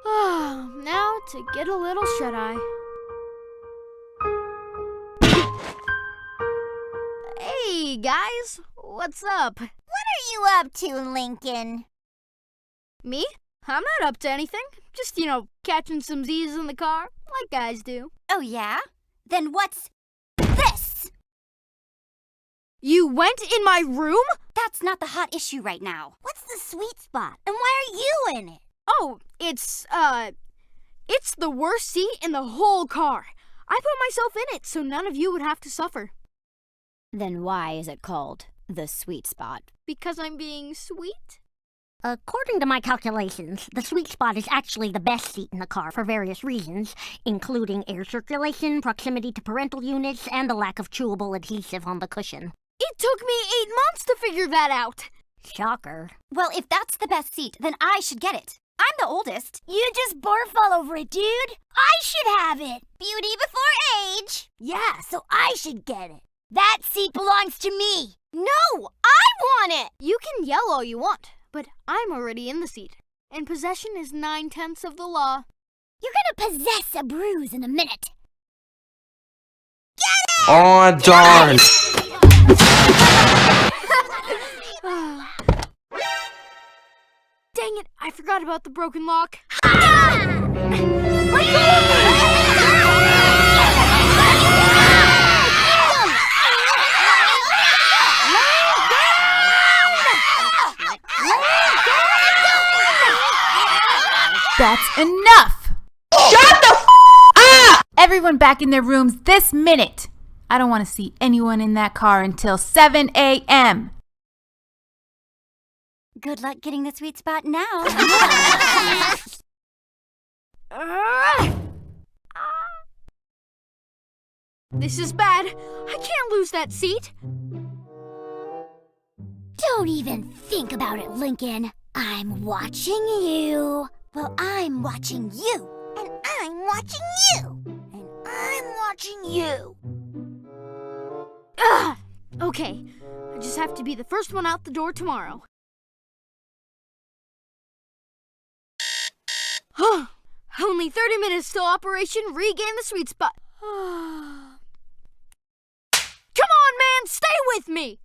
Now to get a little shut-eye. Hey, guys. What's up? What are you up to, Lincoln? Me? I'm not up to anything. Just, catching some Z's in the car, like guys do. Oh, yeah? Then what's this? You went in my room? That's not the hot issue right now. What's the sweet spot? And why are you in it? Oh, it's the worst seat in the whole car. I put myself in it so none of you would have to suffer. Then why is it called the sweet spot? Because I'm being sweet? According to my calculations, the sweet spot is actually the best seat in the car for various reasons, including air circulation, proximity to parental units, and the lack of chewable adhesive on the cushion. It took me 8 months to figure that out. Shocker. Well, if that's the best seat, then I should get it. I'm the oldest. You just barf all over it, dude. I should have it. Beauty before age. Yeah, so I should get it. That seat belongs to me. No, I want it. You can yell all you want, but I'm already in the seat. And possession is 9/10 of the law. You're gonna possess a bruise in a minute. Get it! Oh, darn! Dang it, I forgot about the broken lock. That's enough! Shut the up! Everyone back in their rooms this minute. I don't want to see anyone in that car until 7 a.m. Good luck getting the sweet spot now. This is bad. I can't lose that seat. Don't even think about it, Lincoln. I'm watching you. Well, I'm watching you. And I'm watching you. And I'm watching you. Okay, I just have to be the first one out the door tomorrow. Only 30 minutes till Operation Regain the Sweet Spot. Come on, man, stay with me!